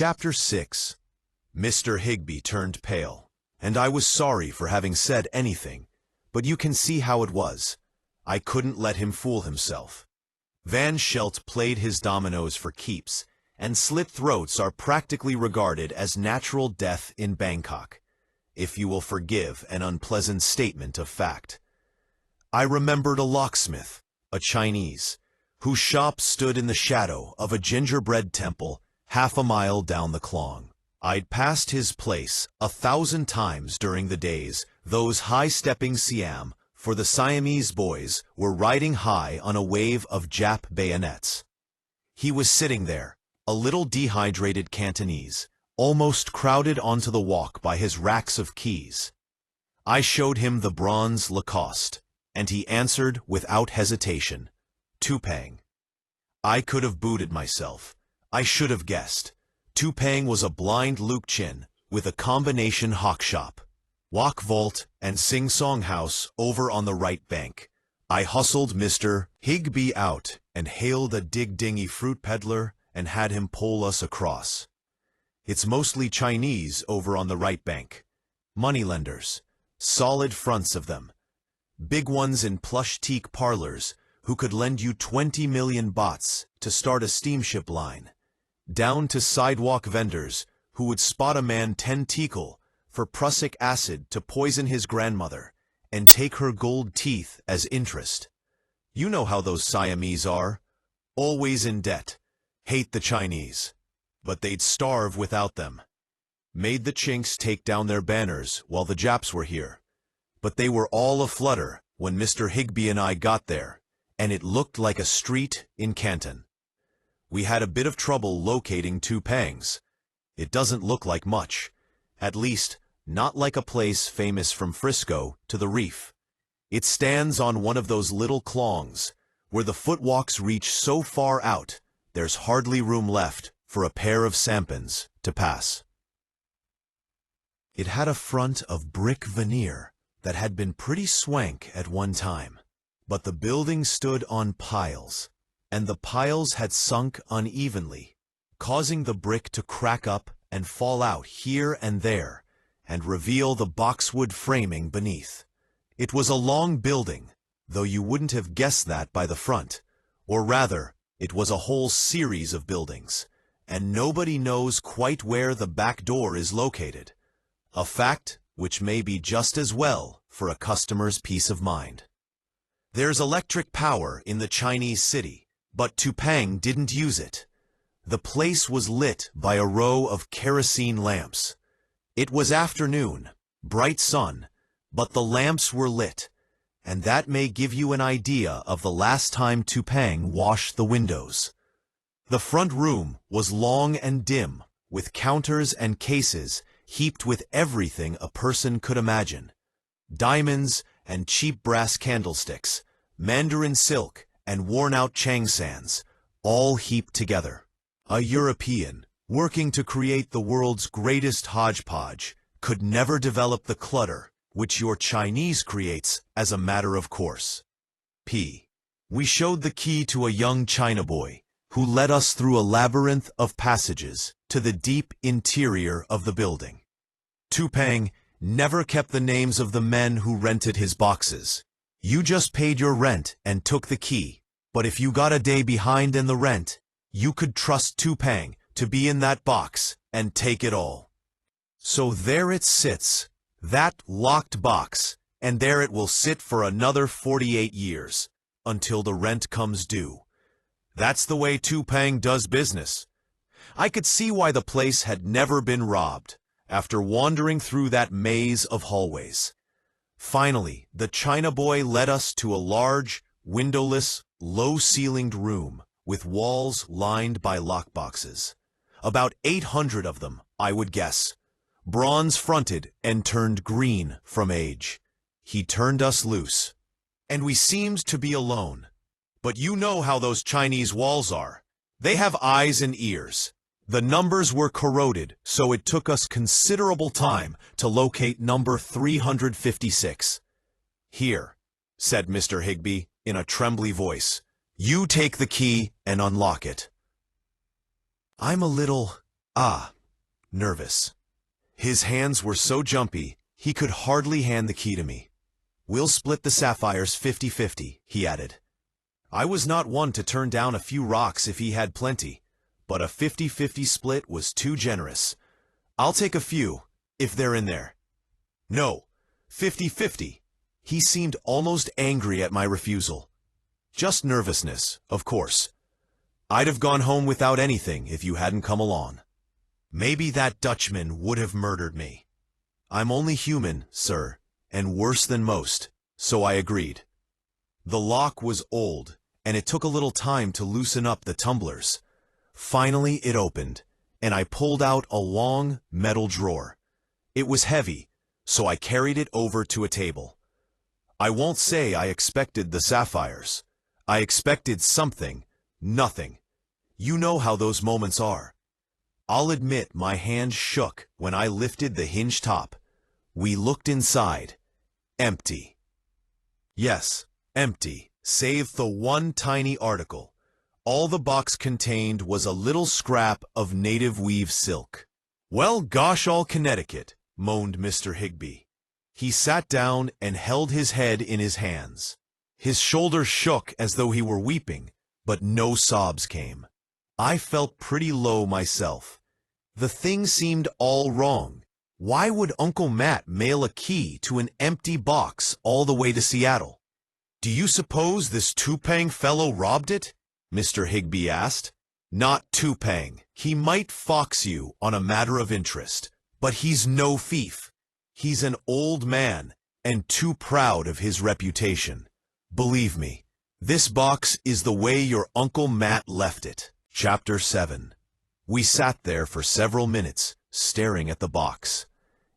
Chapter 6. Mr. Higbey turned pale, and I was sorry for having said anything, but you can see how it was. I couldn't let him fool himself. Van Schelt played his dominoes for keeps, and slit throats are practically regarded as natural death in Bangkok, if you will forgive an unpleasant statement of fact. I remembered a locksmith, a Chinese, whose shop stood in the shadow of a gingerbread temple half a mile down the Klong. I'd passed his place 1,000 times during the days those high-stepping Siam for the Siamese boys were riding high on a wave of Jap bayonets. He was sitting there, a little dehydrated Cantonese, almost crowded onto the walk by his racks of keys. I showed him the bronze Lacoste, and he answered without hesitation, "Tupang." I could have booted myself. I should have guessed. Tupang was a blind Luke Chin with a combination hawk shop, wok vault, and sing-song house over on the right bank. I hustled Mr. Higbey out and hailed a dig-dingy fruit peddler and had him pole us across. It's mostly Chinese over on the right bank. Moneylenders, solid fronts of them. Big ones in plush teak parlors who could lend you 20 million bahts to start a steamship line, down to sidewalk vendors who would spot a man 10 tekel for prussic acid to poison his grandmother and take her gold teeth as interest. You know how those Siamese are, always in debt, hate the Chinese, but they'd starve without them. Made the Chinks take down their banners while the Japs were here, but they were all aflutter when Mr. Higbey and I got there, and it looked like a street in Canton. We had a bit of trouble locating Tupangs. It doesn't look like much, at least not like a place famous from Frisco to the Reef. It stands on one of those little klongs, where the footwalks reach so far out, there's hardly room left for a pair of sampans to pass. It had a front of brick veneer that had been pretty swank at one time, but the building stood on piles, and the piles had sunk unevenly, causing the brick to crack up and fall out here and there, and reveal the boxwood framing beneath. It was a long building, though you wouldn't have guessed that by the front, or rather, it was a whole series of buildings, and nobody knows quite where the back door is located, a fact which may be just as well for a customer's peace of mind. There's electric power in the Chinese city, but Tupang didn't use it. The place was lit by a row of kerosene lamps. It was afternoon, bright sun, but the lamps were lit, and that may give you an idea of the last time Tupang washed the windows. The front room was long and dim, with counters and cases heaped with everything a person could imagine. Diamonds and cheap brass candlesticks, mandarin silk and worn-out changsands, all heaped together. A European, working to create the world's greatest hodgepodge, could never develop the clutter which your Chinese creates as a matter of course. We showed the key to a young China boy, who led us through a labyrinth of passages to the deep interior of the building. Tupang never kept the names of the men who rented his boxes. You just paid your rent and took the key, but if you got a day behind in the rent, you could trust Tupang to be in that box and take it all. So there it sits, that locked box, and there it will sit for another 48 years, until the rent comes due. That's the way Tupang does business. I could see why the place had never been robbed, after wandering through that maze of hallways. Finally, the China boy led us to a large, windowless, low-ceilinged room with walls lined by lockboxes. About 800 of them, I would guess. Bronze-fronted and turned green from age. He turned us loose, and we seemed to be alone. But you know how those Chinese walls are. They have eyes and ears. The numbers were corroded, so it took us considerable time to locate number 356. "Here," said Mr. Higbey in a trembly voice. "You take the key and unlock it." I'm a little Ah, nervous. His hands were so jumpy, he could hardly hand the key to me. We'll split the sapphires 50-50, he added. I was not one to turn down a few rocks if he had plenty, but a 50-50 split was too generous. I'll take a few, if they're in there. No, 50-50. He seemed almost angry at my refusal. Just nervousness, of course. I'd have gone home without anything if you hadn't come along. Maybe that Dutchman would have murdered me. I'm only human, sir, and worse than most, so I agreed. The lock was old, and it took a little time to loosen up the tumblers. Finally it opened, and I pulled out a long metal drawer. It was heavy, so I carried it over to a table. I won't say I expected the sapphires. I expected something, nothing. You know how those moments are. I'll admit my hand shook when I lifted the hinge top. We looked inside. Empty. Yes, empty, save the one tiny article. All the box contained was a little scrap of native weave silk. Well, gosh, all Connecticut, moaned Mr. Higbey. He sat down and held his head in his hands. His shoulders shook as though he were weeping, but no sobs came. I felt pretty low myself. The thing seemed all wrong. Why would Uncle Matt mail a key to an empty box all the way to Seattle? Do you suppose this Tupang fellow robbed it? Mr. Higbey asked. Not Tupang. He might fox you on a matter of interest, but he's no thief. He's an old man and too proud of his reputation. Believe me, this box is the way your Uncle Matt left it. Chapter 7. We sat there for several minutes, staring at the box.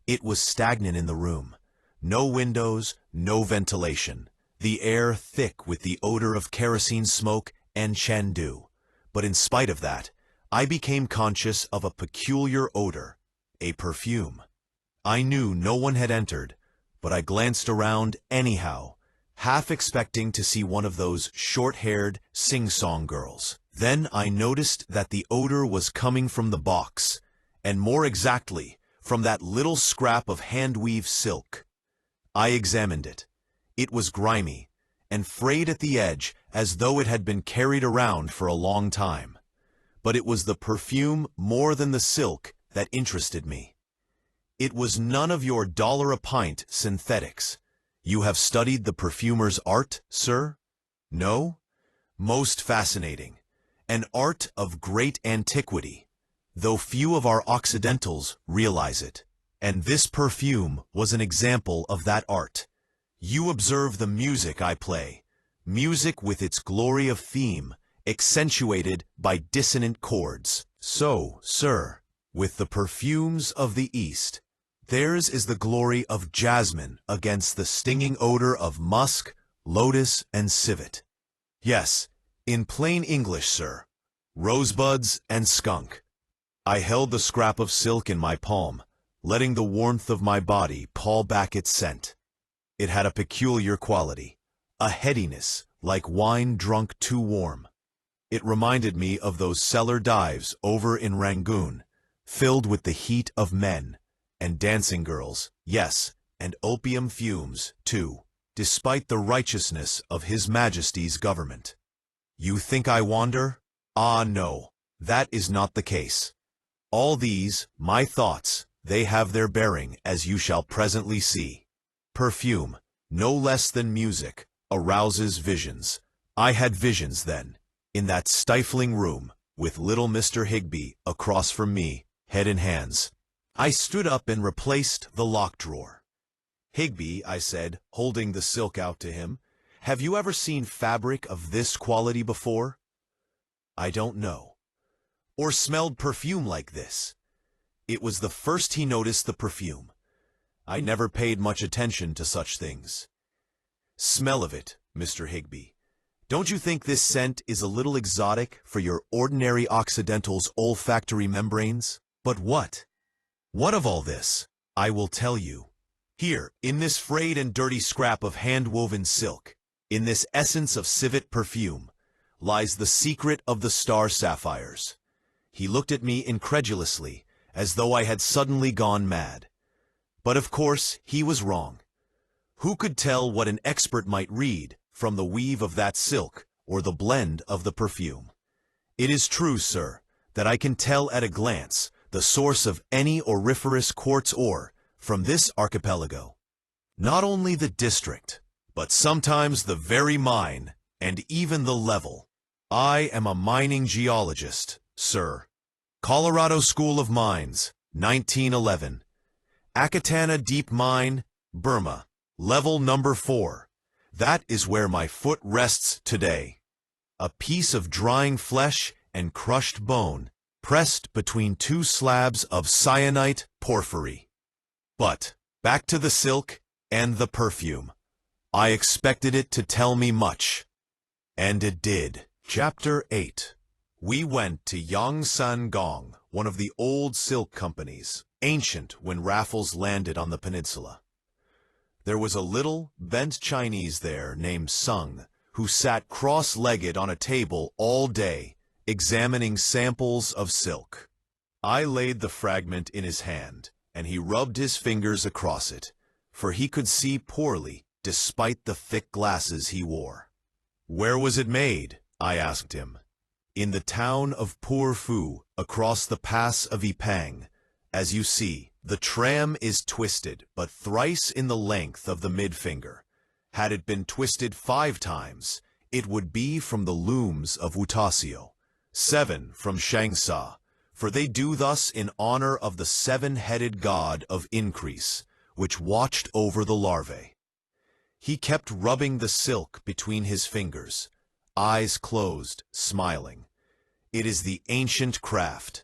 It was stagnant in the room. No windows, no ventilation. The air thick with the odor of kerosene smoke and chandu. But in spite of that, I became conscious of a peculiar odor, a perfume. I knew no one had entered, but I glanced around anyhow, half expecting to see one of those short-haired, sing-song girls. Then I noticed that the odor was coming from the box, and more exactly, from that little scrap of hand-weave silk. I examined it. It was grimy, and frayed at the edge as though it had been carried around for a long time. But it was the perfume more than the silk that interested me. It was none of your $1-a-pint synthetics. You have studied the perfumer's art, sir? No? Most fascinating. An art of great antiquity, though few of our Occidentals realize it. And this perfume was an example of that art. You observe the music I play, music with its glory of theme, accentuated by dissonant chords. So, sir, with the perfumes of the East, theirs is the glory of jasmine against the stinging odor of musk, lotus, and civet. Yes, in plain English, sir, rosebuds and skunk. I held the scrap of silk in my palm, letting the warmth of my body call back its scent. It had a peculiar quality, a headiness like wine drunk too warm. It reminded me of those cellar dives over in Rangoon, filled with the heat of men, and dancing girls, yes, and opium fumes, too, despite the righteousness of His Majesty's government. You think I wander? Ah, no, that is not the case. All these, my thoughts, they have their bearing, as you shall presently see. Perfume, no less than music, arouses visions. I had visions then, in that stifling room, with little Mr. Higbey across from me, head in hands. I stood up and replaced the lock drawer. Higbey, I said, holding the silk out to him, have you ever seen fabric of this quality before? I don't know. Or smelled perfume like this? It was the first he noticed the perfume. I never paid much attention to such things. Smell of it, Mr. Higbey. Don't you think this scent is a little exotic for your ordinary Occidental's olfactory membranes? But what? What of all this? I will tell you. Here, in this frayed and dirty scrap of hand-woven silk, in this essence of civet perfume, lies the secret of the star sapphires. He looked at me incredulously, as though I had suddenly gone mad. But of course, he was wrong. Who could tell what an expert might read from the weave of that silk or the blend of the perfume? It is true, sir, that I can tell at a glance the source of any auriferous quartz ore from this archipelago. Not only the district, but sometimes the very mine and even the level. I am a mining geologist, sir. Colorado School of Mines, 1911. Akatana Deep Mine, Burma. Level number 4. That is where my foot rests today. A piece of drying flesh and crushed bone, pressed between two slabs of syenite porphyry. But, back to the silk and the perfume. I expected it to tell me much. And it did. Chapter 8. We went to Yongsan Gong, one of the old silk companies, ancient when Raffles landed on the peninsula. There was a little, bent Chinese there named Sung, who sat cross-legged on a table all day, examining samples of silk. I laid the fragment in his hand, and he rubbed his fingers across it, for he could see poorly despite the thick glasses he wore. "Where was it made?" I asked him. "In the town of Purfu, across the pass of Yipang. As you see, the tram is twisted, but thrice in the length of the mid-finger. Had it been twisted 5 times, it would be from the looms of Wutasio, 7 from Shangsa, for they do thus in honor of the 7-headed god of increase, which watched over the larvae." He kept rubbing the silk between his fingers, eyes closed, smiling. "It is the ancient craft.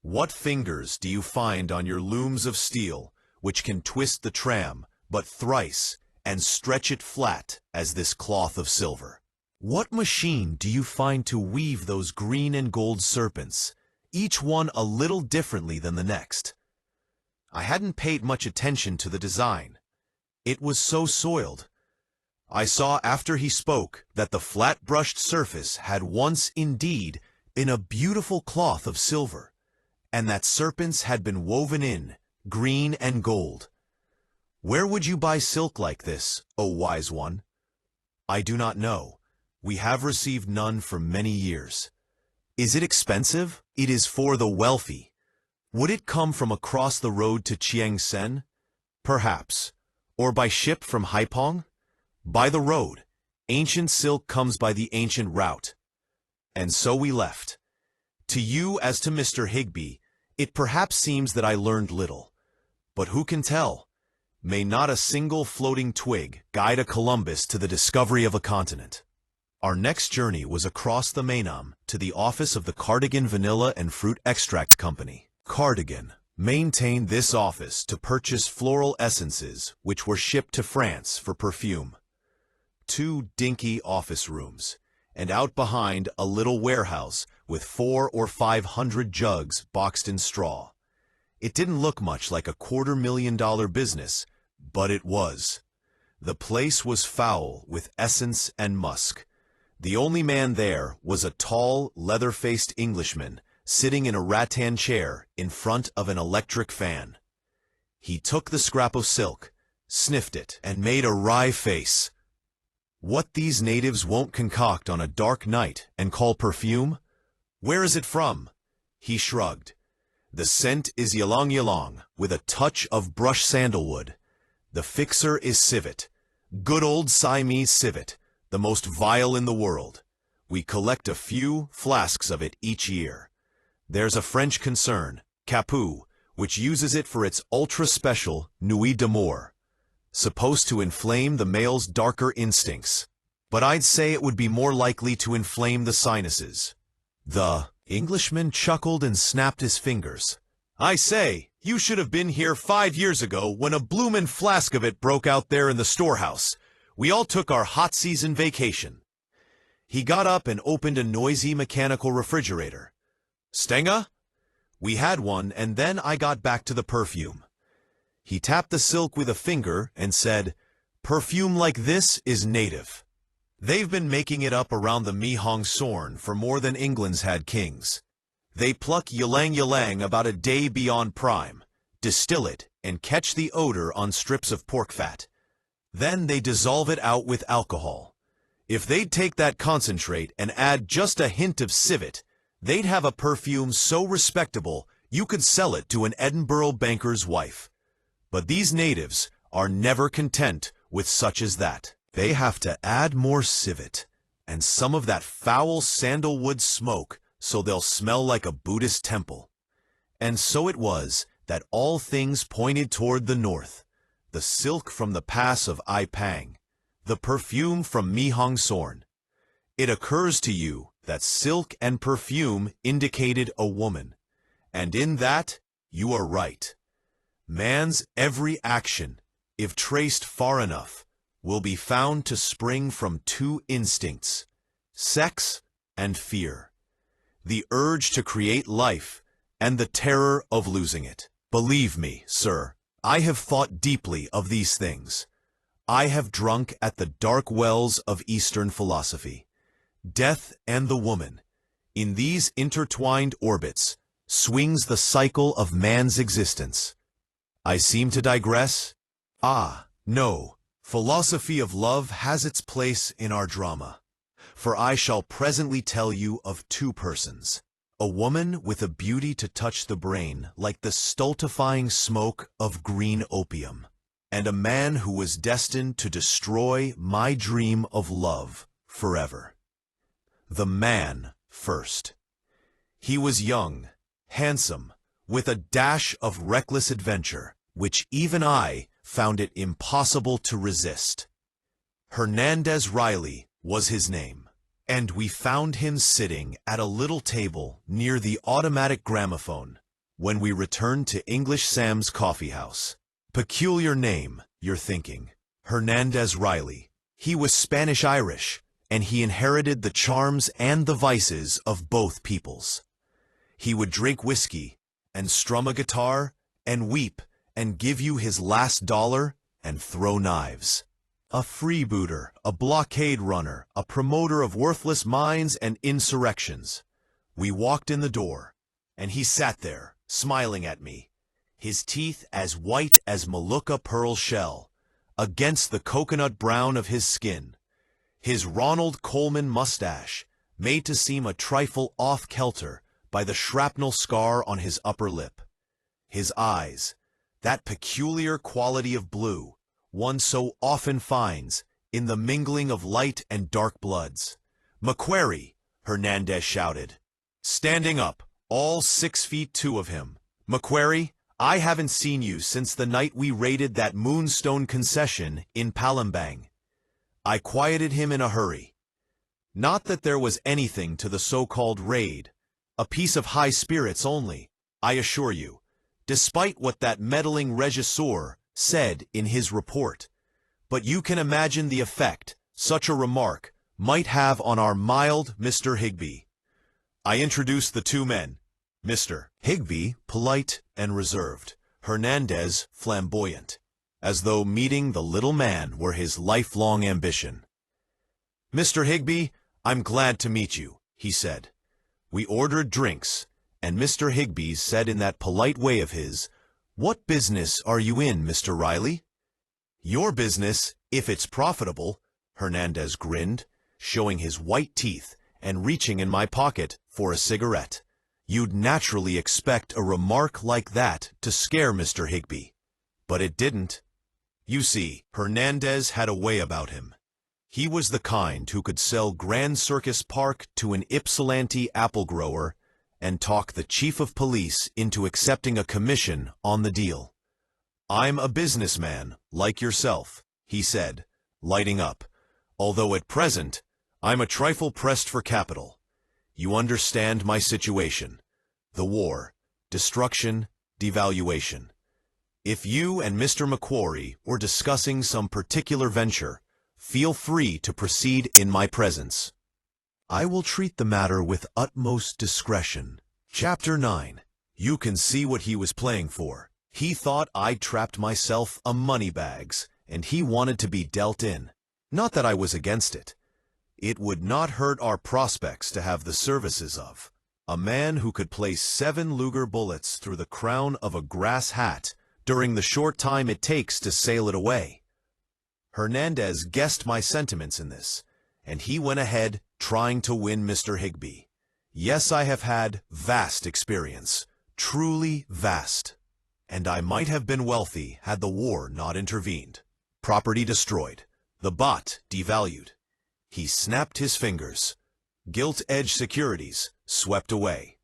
What fingers do you find on your looms of steel, which can twist the tram but thrice and stretch it flat as this cloth of silver? What machine do you find to weave those green and gold serpents, each one a little differently than the next?" I hadn't paid much attention to the design. It was so soiled. I saw after he spoke that the flat-brushed surface had once indeed been a beautiful cloth of silver, and that serpents had been woven in, green and gold. "Where would you buy silk like this, O wise one?" "I do not know. We have received none for many years." "Is it expensive?" "It is for the wealthy." "Would it come from across the road to Chiangsen?" "Perhaps." "Or by ship from Haipong?" "By the road. Ancient silk comes by the ancient route." And so we left. To you as to Mr. Higbey, it perhaps seems that I learned little. But who can tell? May not a single floating twig guide a Columbus to the discovery of a continent? Our next journey was across the Mainam to the office of the Cardigan Vanilla and Fruit Extract Company. Cardigan maintained this office to purchase floral essences which were shipped to France for perfume. 2 dinky office rooms, and out behind a little warehouse with 400 or 500 jugs boxed in straw. It didn't look much like a $250,000 business, but it was. The place was foul with essence and musk. The only man there was a tall, leather-faced Englishman sitting in a rattan chair in front of an electric fan. He took the scrap of silk, sniffed it, and made a wry face. "What these natives won't concoct on a dark night and call perfume? Where is it from?" He shrugged. "The scent is ylang ylang, with a touch of brush sandalwood. The fixer is civet. Good old Siamese civet, the most vile in the world. We collect a few flasks of it each year. There's a French concern, Capu, which uses it for its ultra-special Nuit d'amour, supposed to inflame the male's darker instincts. But I'd say it would be more likely to inflame the sinuses." The Englishman chuckled and snapped his fingers. "I say, you should have been here 5 years ago when a bloomin' flask of it broke out there in the storehouse. We all took our hot season vacation." He got up and opened a noisy mechanical refrigerator. "Stenga?" "We had one, and then I got back to the perfume." He tapped the silk with a finger and said, "Perfume like this is native. They've been making it up around the Mihong Sorn for more than England's had kings. They pluck ylang-ylang about a day beyond prime, distill it, and catch the odor on strips of pork fat. Then they dissolve it out with alcohol. If they'd take that concentrate and add just a hint of civet, they'd have a perfume so respectable you could sell it to an Edinburgh banker's wife. But these natives are never content with such as that. They have to add more civet and some of that foul sandalwood smoke so they'll smell like a Buddhist temple. And so it was that all things pointed toward the north, the silk from the pass of Aipang, the perfume from Mihong Sorn. It occurs to you that silk and perfume indicated a woman, and in that you are right. Man's every action, if traced far enough, will be found to spring from two instincts, sex and fear, the urge to create life and the terror of losing it. Believe me, sir, I have thought deeply of these things. I have drunk at the dark wells of Eastern philosophy. Death and the woman, in these intertwined orbits, swings the cycle of man's existence. I seem to digress? Ah, no. Philosophy of love has its place in our drama, for I shall presently tell you of two persons, a woman with a beauty to touch the brain like the stultifying smoke of green opium, and a man who was destined to destroy my dream of love forever. The man first. He was young, handsome, with a dash of reckless adventure, which even I found it impossible to resist. Hernandez Riley was his name, and we found him sitting at a little table near the automatic gramophone when we returned to English Sam's coffee house. Peculiar name, you're thinking. Hernandez Riley. He was Spanish-Irish, and he inherited the charms and the vices of both peoples. He would drink whiskey and strum a guitar and weep and give you his last dollar and throw knives. A freebooter, a blockade runner, a promoter of worthless mines and insurrections. We walked in the door, and he sat there, smiling at me, his teeth as white as Molucca pearl shell, against the coconut brown of his skin, his Ronald Colman mustache made to seem a trifle off-kilter by the shrapnel scar on his upper lip. His eyes, that peculiar quality of blue one so often finds in the mingling of light and dark bloods. "Macquarie," Hernandez shouted, standing up, all 6'2" of him. "Macquarie, I haven't seen you since the night we raided that Moonstone concession in Palembang." I quieted him in a hurry. Not that there was anything to the so-called raid, a piece of high spirits only, I assure you, despite what that meddling regisseur said in his report. But you can imagine the effect such a remark might have on our mild Mr. Higbey. I introduced the two men, Mr. Higbey, polite and reserved, Hernandez, flamboyant, as though meeting the little man were his lifelong ambition. "Mr. Higbey, I'm glad to meet you," he said. We ordered drinks, and Mr. Higbey said in that polite way of his, "What business are you in, Mr. Riley?" "Your business, if it's profitable," Hernandez grinned, showing his white teeth and reaching in my pocket for a cigarette. You'd naturally expect a remark like that to scare Mr. Higbey, but it didn't. You see, Hernandez had a way about him. He was the kind who could sell Grand Circus Park to an Ypsilanti apple grower and talk the chief of police into accepting a commission on the deal. "I'm a businessman, like yourself," he said, lighting up, "although at present I'm a trifle pressed for capital. You understand my situation. The war, destruction, devaluation. If you and Mr. Macquarie were discussing some particular venture, feel free to proceed in my presence. I will treat the matter with utmost discretion." Chapter 9. You can see what he was playing for. He thought I'd trapped myself a moneybags, and he wanted to be dealt in. Not that I was against it. It would not hurt our prospects to have the services of A man who could place 7 Luger bullets through the crown of a grass hat during the short time it takes to sail it away. Hernandez guessed my sentiments in this, and he went ahead trying to win Mr. Higbey. Yes, I have had vast experience, truly vast. And I might have been wealthy had the war not intervened. Property destroyed, the baht devalued. He snapped his fingers. Gilt-edged securities swept away.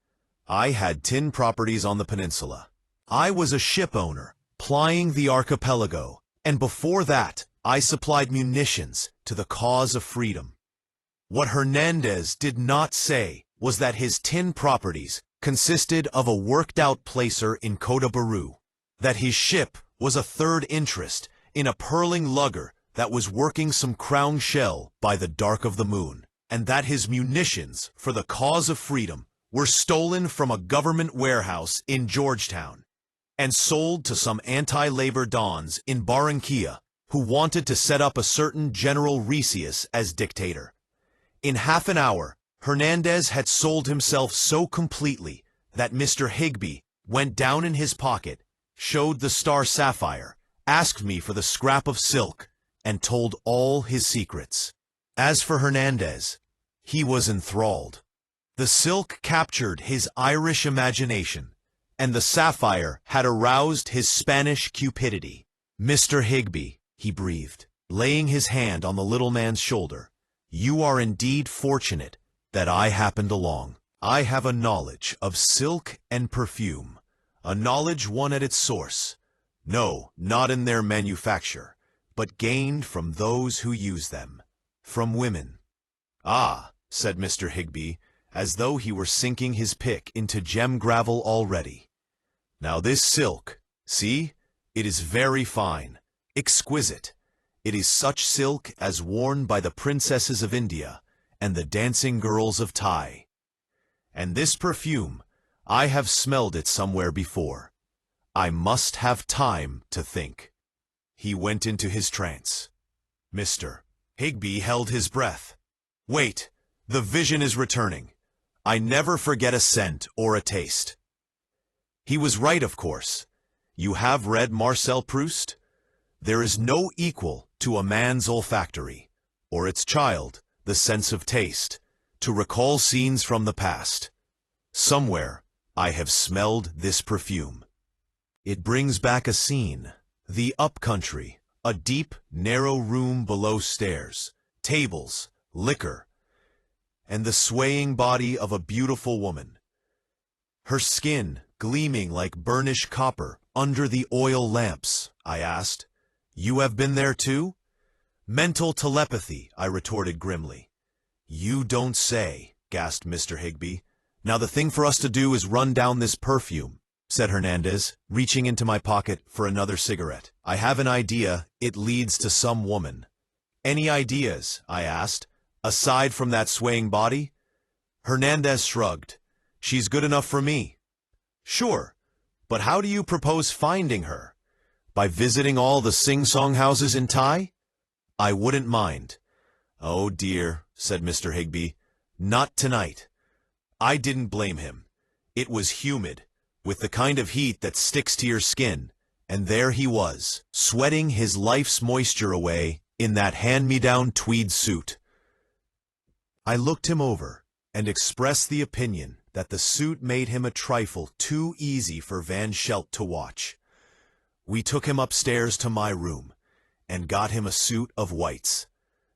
I had tin properties on the peninsula. I was a ship owner, plying the archipelago, and before that, I supplied munitions to the cause of freedom. What Hernandez did not say was that his tin properties consisted of a worked-out placer in Cote Baru, that his ship was a third interest in a purling lugger that was working some crown shell by the dark of the moon, and that his munitions for the cause of freedom were stolen from a government warehouse in Georgetown and sold to some anti-labor dons in Barranquilla who wanted to set up a certain General Ricius as dictator. In half an hour, Hernandez had sold himself so completely that Mr. Higbey went down in his pocket, showed the star sapphire, asked me for the scrap of silk, and told all his secrets. As for Hernandez, he was enthralled. The silk captured his Irish imagination, and the sapphire had aroused his Spanish cupidity. "Mr. Higbey," he breathed, laying his hand on the little man's shoulder, "you are indeed fortunate that I happened along. I have a knowledge of silk and perfume, a knowledge won at its source. No, not in their manufacture, but gained from those who use them, from women." "Ah," said Mr. Higbey, as though he were sinking his pick into gem gravel already. "Now this silk, see, it is very fine, exquisite. It is such silk as worn by the princesses of India and the dancing girls of Thai. And this perfume, I have smelled it somewhere before. I must have time to think." He went into his trance. Mr. Higbey held his breath. "Wait, the vision is returning. I never forget a scent or a taste." He was right, of course. You have read Marcel Proust? There is no equal to a man's olfactory, or its child, the sense of taste, to recall scenes from the past. Somewhere I have smelled this perfume. It brings back a scene, the up-country, a deep, narrow room below stairs, tables, liquor, and the swaying body of a beautiful woman. Her skin gleaming like burnished copper under the oil lamps. I asked, "You have been there too?" "Mental telepathy," I retorted grimly. "You don't say," gasped Mr. Higbey. "Now the thing for us to do is run down this perfume," said Hernandez, reaching into my pocket for another cigarette. "I have an idea it leads to some woman." "Any ideas?" I asked, "aside from that swaying body?" Hernandez shrugged. "She's good enough for me." "Sure, but how do you propose finding her? By visiting all the sing-song houses in Thai?" "I wouldn't mind." "Oh dear," said Mr. Higbey, "not tonight." I didn't blame him. It was humid, with the kind of heat that sticks to your skin, and there he was, sweating his life's moisture away in that hand-me-down tweed suit. I looked him over and expressed the opinion that the suit made him a trifle too easy for Van Schelt to watch. We took him upstairs to my room and got him a suit of whites.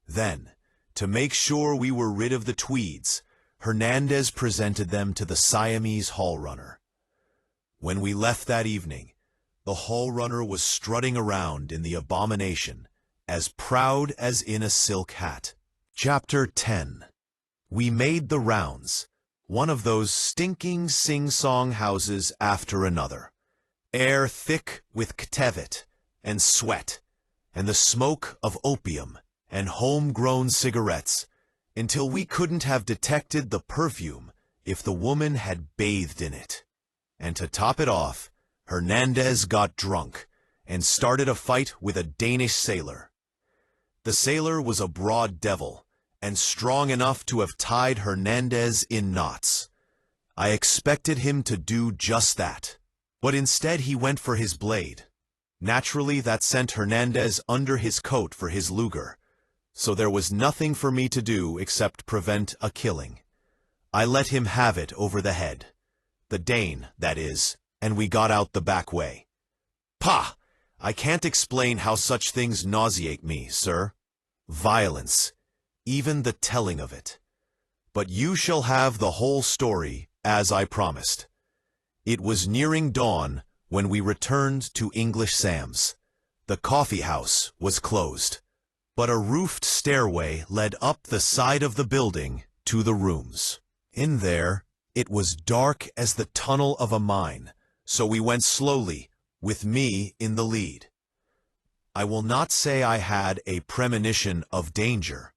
Then, to make sure we were rid of the tweeds, Hernandez presented them to the Siamese hall runner. When we left that evening, the hall runner was strutting around in the abomination, as proud as in a silk hat. Chapter 10. We made the rounds, one of those stinking sing-song houses after another. Air thick with ktevet and sweat, and the smoke of opium and home-grown cigarettes, until we couldn't have detected the perfume if the woman had bathed in it. And to top it off, Hernandez got drunk and started a fight with a Danish sailor. The sailor was a broad devil, and strong enough to have tied Hernandez in knots. I expected him to do just that. But instead he went for his blade. Naturally, that sent Hernandez under his coat for his Luger, so there was nothing for me to do except prevent a killing. I let him have it over the head. The Dane, that is, and we got out the back way. Pah! I can't explain how such things nauseate me, sir. Violence, even the telling of it. But you shall have the whole story, as I promised. It was nearing dawn when we returned to English Sam's. The coffee house was closed, but a roofed stairway led up the side of the building to the rooms. In there, it was dark as the tunnel of a mine, so we went slowly, with me in the lead. I will not say I had a premonition of danger.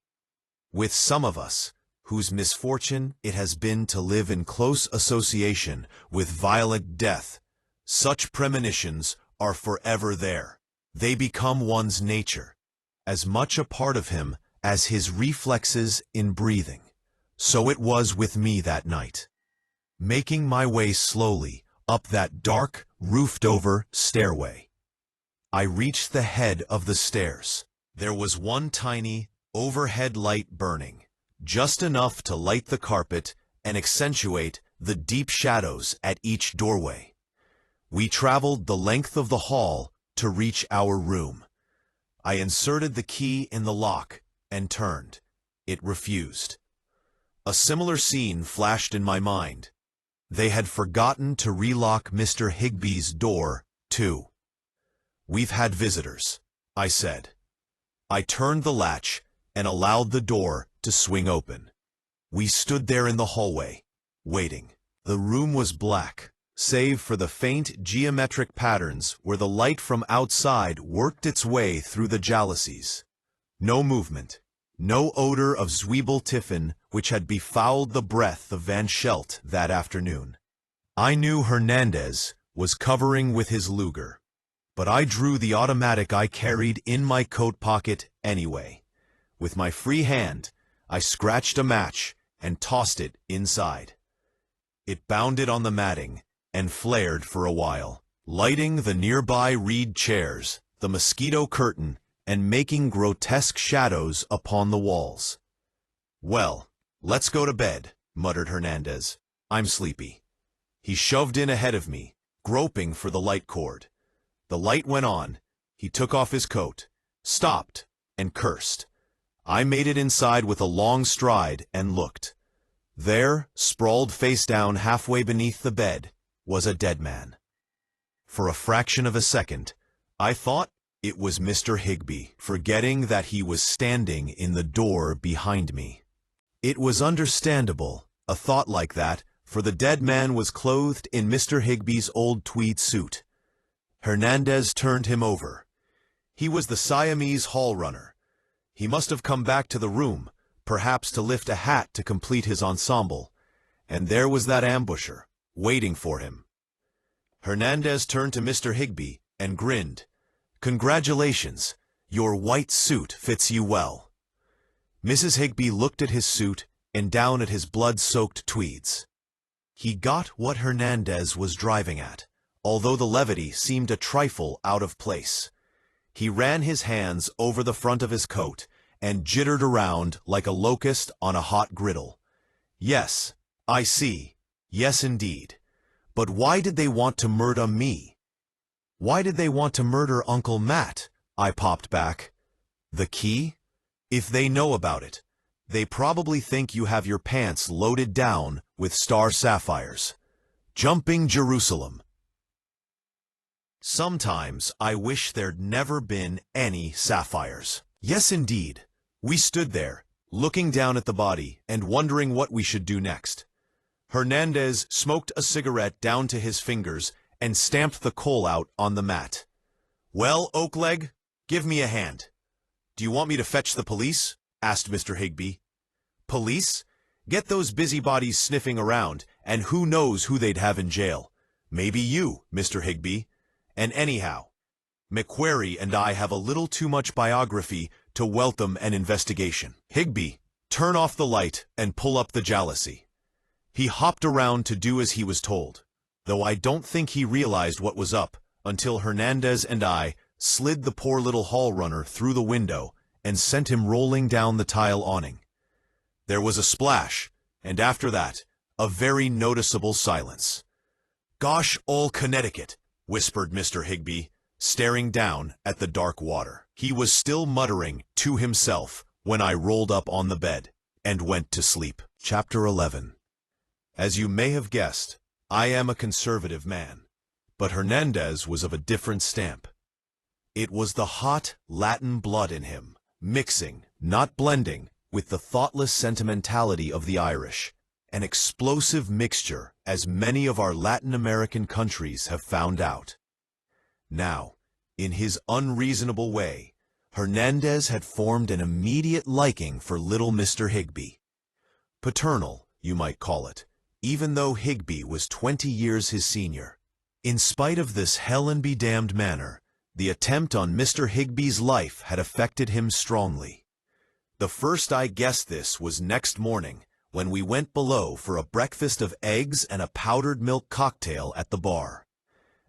With some of us, whose misfortune it has been to live in close association with violent death, such premonitions are forever there. They become one's nature, as much a part of him as his reflexes in breathing. So it was with me that night. Making my way slowly up that dark, roofed-over stairway, I reached the head of the stairs. There was one tiny, overhead light burning, just enough to light the carpet and accentuate the deep shadows at each doorway. We traveled the length of the hall to reach our room. I inserted the key in the lock and turned. It refused. A similar scene flashed in my mind. They had forgotten to relock Mr. Higbey's door, too. "We've had visitors," I said. I turned the latch and allowed the door to swing open. We stood there in the hallway, waiting. The room was black, save for the faint geometric patterns where the light from outside worked its way through the jalousies. No movement, no odor of Zwiebeltiffen which had befouled the breath of Van Schelt that afternoon. I knew Hernandez was covering with his Luger, but I drew the automatic I carried in my coat pocket anyway. With my free hand, I scratched a match and tossed it inside. It bounded on the matting and flared for a while, lighting the nearby reed chairs, the mosquito curtain, and making grotesque shadows upon the walls. "Well, let's go to bed," muttered Hernandez. "I'm sleepy." He shoved in ahead of me, groping for the light cord. The light went on. He took off his coat, stopped, and cursed. I made it inside with a long stride and looked. There, sprawled face down halfway beneath the bed, was a dead man. For a fraction of a second, I thought it was Mr. Higbey, forgetting that he was standing in the door behind me. It was understandable, a thought like that, for the dead man was clothed in Mr. Higbey's old tweed suit. Hernandez turned him over. He was the Siamese hall runner. He must have come back to the room, perhaps to lift a hat to complete his ensemble, and there was that ambusher, waiting for him. Hernandez turned to Mr. Higbey and grinned. "Congratulations, your white suit fits you well." Mrs. Higbey looked at his suit and down at his blood-soaked tweeds. He got what Hernandez was driving at, although the levity seemed a trifle out of place. He ran his hands over the front of his coat and jittered around like a locust on a hot griddle. "Yes, I see. Yes, indeed. But why did they want to murder me?" "Why did they want to murder Uncle Matt?" I popped back. "The key? If they know about it, they probably think you have your pants loaded down with star sapphires. Jumping Jerusalem. Sometimes I wish there'd never been any sapphires." Yes, indeed. We stood there, looking down at the body and wondering what we should do next. Hernandez smoked a cigarette down to his fingers and stamped the coal out on the mat. "Well, Oakleg, give me a hand." "Do you want me to fetch the police?" asked Mr. Higbey. "Police? Get those busybodies sniffing around, and who knows who they'd have in jail. Maybe you, Mr. Higbey. And anyhow, McQuarrie and I have a little too much biography to welcome an investigation. Higbey, turn off the light and pull up the jalousie." He hopped around to do as he was told, though I don't think he realized what was up until Hernandez and I slid the poor little hall runner through the window and sent him rolling down the tile awning. There was a splash, and after that, a very noticeable silence. "Gosh, all Connecticut," whispered Mr. Higbey, staring down at the dark water. He was still muttering to himself when I rolled up on the bed and went to sleep. Chapter 11. As you may have guessed, I am a conservative man, but Hernandez was of a different stamp. It was the hot Latin blood in him, mixing, not blending, with the thoughtless sentimentality of the Irish, an explosive mixture, as many of our Latin American countries have found out. Now, in his unreasonable way, Hernandez had formed an immediate liking for little Mr. Higbey. Paternal, you might call it, even though Higbey was 20 years his senior. In spite of this hell-and-be-damned manner, the attempt on Mr. Higbey's life had affected him strongly. The first I guessed this was next morning, when we went below for a breakfast of eggs and a powdered milk cocktail at the bar.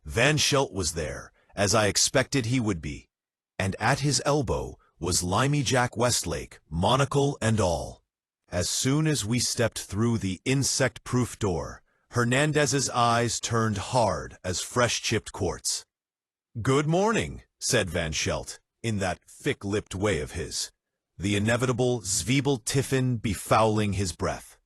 Van Schelt was there, as I expected he would be, and at his elbow was Limey Jack Westlake, monocle and all. As soon as we stepped through the insect-proof door, Hernandez's eyes turned hard as fresh-chipped quartz. "Good morning," said Van Schelt, in that thick-lipped way of his, the inevitable Zwiebeltiffen befouling his breath.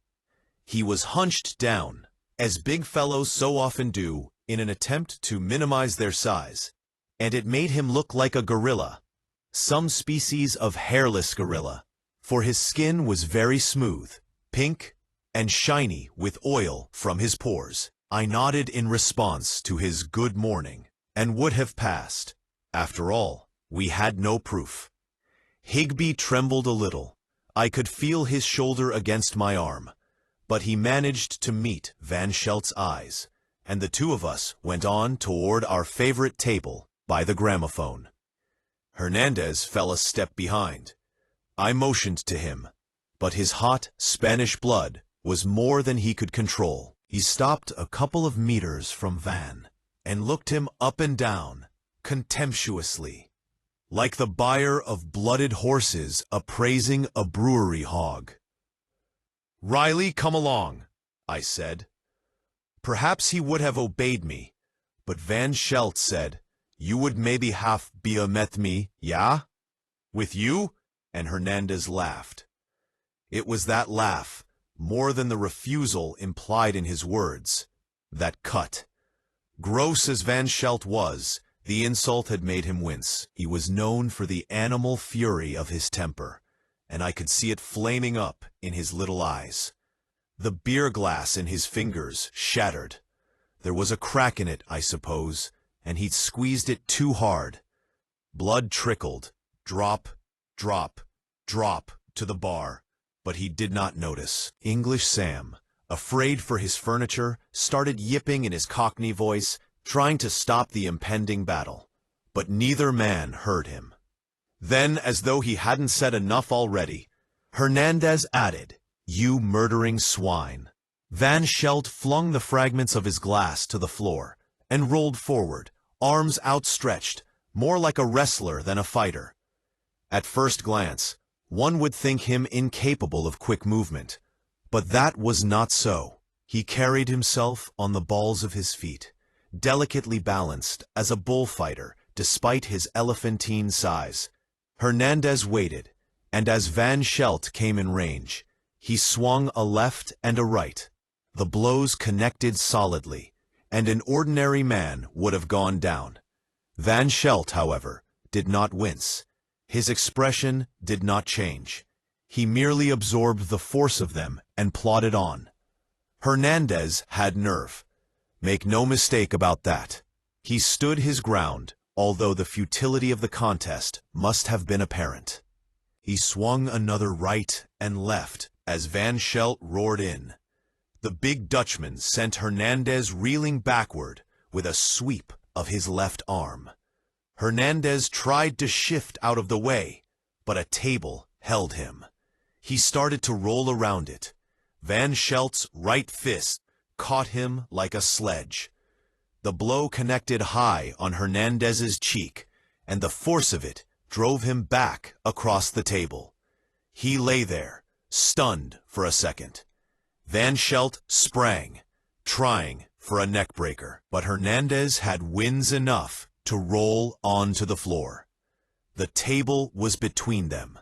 He was hunched down, as big fellows so often do, in an attempt to minimize their size, and it made him look like a gorilla, some species of hairless gorilla, for his skin was very smooth, pink, and shiny with oil from his pores. I nodded in response to his good morning, and would have passed. After all, we had no proof. Higbey trembled a little. I could feel his shoulder against my arm, but he managed to meet Van Schelt's eyes, and the two of us went on toward our favorite table by the gramophone. Hernandez fell a step behind. I motioned to him, but his hot Spanish blood was more than he could control. He stopped a couple of meters from Van and looked him up and down, contemptuously, like the buyer of blooded horses appraising a brewery hog. "Riley, come along," I said. Perhaps he would have obeyed me, but Van Schelt said, "You would maybe half be met me, yeah? With you?" And Hernandez laughed. It was that laugh, more than the refusal implied in his words, that cut. Gross as Van Schelt was, the insult had made him wince. He was known for the animal fury of his temper, and I could see it flaming up in his little eyes. The beer glass in his fingers shattered. There was a crack in it, I suppose, and he'd squeezed it too hard. Blood trickled, drop, drop, drop, to the bar, but he did not notice. English Sam, afraid for his furniture, started yipping in his Cockney voice, trying to stop the impending battle, but neither man heard him. Then, as though he hadn't said enough already, Hernandez added, "You murdering swine." Van Schelt flung the fragments of his glass to the floor and rolled forward, arms outstretched, more like a wrestler than a fighter. At first glance, one would think him incapable of quick movement, but that was not so. He carried himself on the balls of his feet, delicately balanced as a bullfighter despite his elephantine size. Hernandez waited, and as Van Schelt came in range, he swung a left and a right. The blows connected solidly, and an ordinary man would have gone down. Van Schelt, however, did not wince. His expression did not change. He merely absorbed the force of them and plodded on. Hernandez had nerve. Make no mistake about that. He stood his ground, although the futility of the contest must have been apparent. He swung another right and left as Van Schelt roared in. The big Dutchman sent Hernandez reeling backward with a sweep of his left arm. Hernandez tried to shift out of the way, but a table held him. He started to roll around it. Van Schelt's right fist caught him like a sledge. The blow connected high on Hernandez's cheek, and the force of it drove him back across the table. He lay there, stunned for a second. Van Schelt sprang, trying for a neckbreaker, but Hernandez had winds enough to roll onto the floor. The table was between them.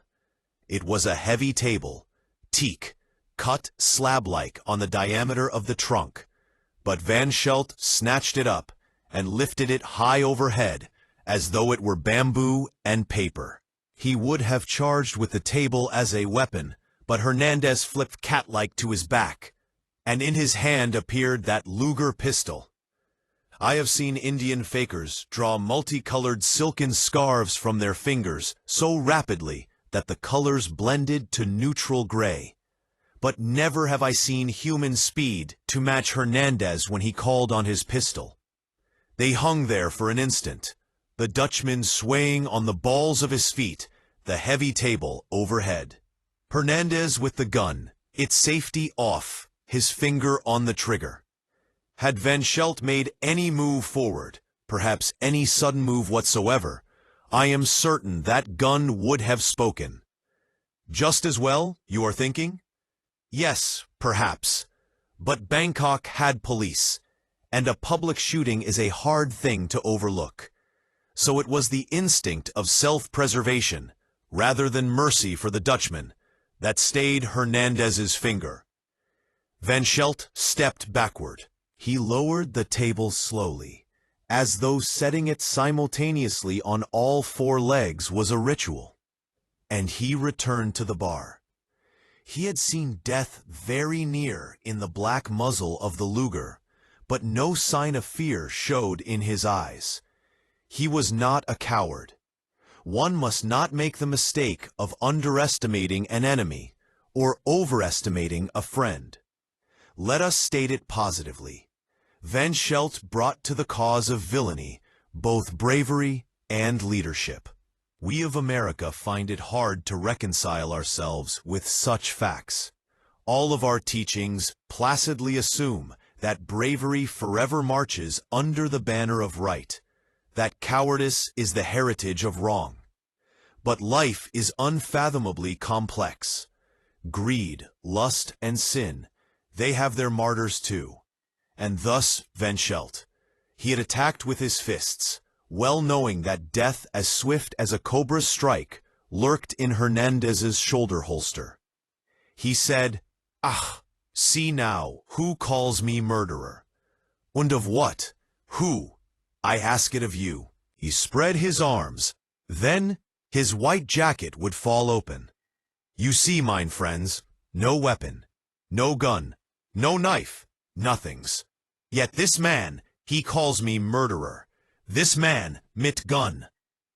It was a heavy table, teak, cut slab-like on the diameter of the trunk, but Van Schelt snatched it up and lifted it high overhead as though it were bamboo and paper. He would have charged with the table as a weapon, but Hernandez flipped cat-like to his back, and in his hand appeared that Luger pistol. I have seen Indian fakers draw multicolored silken scarves from their fingers so rapidly that the colors blended to neutral gray. But never have I seen human speed to match Hernandez when he called on his pistol. They hung there for an instant, the Dutchman swaying on the balls of his feet, the heavy table overhead. Hernandez with the gun, its safety off, his finger on the trigger. Had Van Schelt made any move forward, perhaps any sudden move whatsoever, I am certain that gun would have spoken. Just as well, you are thinking? Yes, perhaps. But Bangkok had police, and a public shooting is a hard thing to overlook. So it was the instinct of self-preservation, rather than mercy for the Dutchman, that stayed Hernandez's finger. Van Schelt stepped backward. He lowered the table slowly, as though setting it simultaneously on all four legs was a ritual. And he returned to the bar. He had seen death very near in the black muzzle of the Luger, but no sign of fear showed in his eyes. He was not a coward. One must not make the mistake of underestimating an enemy or overestimating a friend. Let us state it positively. Van Schelt brought to the cause of villainy both bravery and leadership. We of America find it hard to reconcile ourselves with such facts. All of our teachings placidly assume that bravery forever marches under the banner of right, that cowardice is the heritage of wrong. But life is unfathomably complex. Greed, lust, and sin, they have their martyrs too. And thus Van Schelt. He had attacked with his fists, well knowing that death as swift as a cobra's strike lurked in Hernandez's shoulder holster. He said, "Ah, see now, who calls me murderer? And of what? Who? I ask it of you." He spread his arms. Then his white jacket would fall open. "You see, mine friends, no weapon, no gun, no knife, nothings. Yet this man, he calls me murderer. This man, mit gun.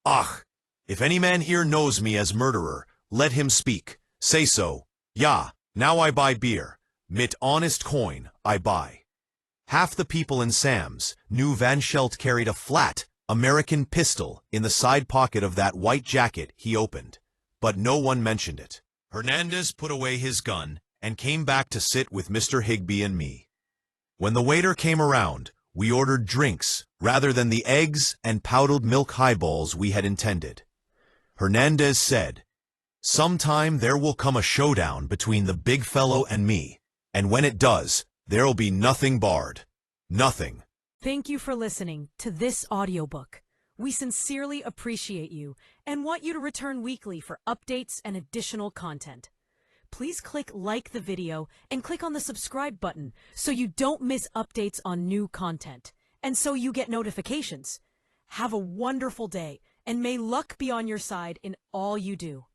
Ach, if any man here knows me as murderer, let him speak. Say so. Ja, now I buy beer. Mit honest coin, I buy." Half the people in Sam's knew Van Schelt carried a flat American pistol in the side pocket of that white jacket he opened, but no one mentioned it. Hernandez put away his gun and came back to sit with Mr. Higbey and me. When the waiter came around, we ordered drinks rather than the eggs and powdered milk highballs we had intended. Hernandez said, "Sometime there will come a showdown between the big fellow and me, and when it does, there'll be nothing barred. Nothing." Thank you for listening to this audiobook. We sincerely appreciate you and want you to return weekly for updates and additional content. Please click like the video and click on the subscribe button so you don't miss updates on new content and so you get notifications. Have a wonderful day and may luck be on your side in all you do.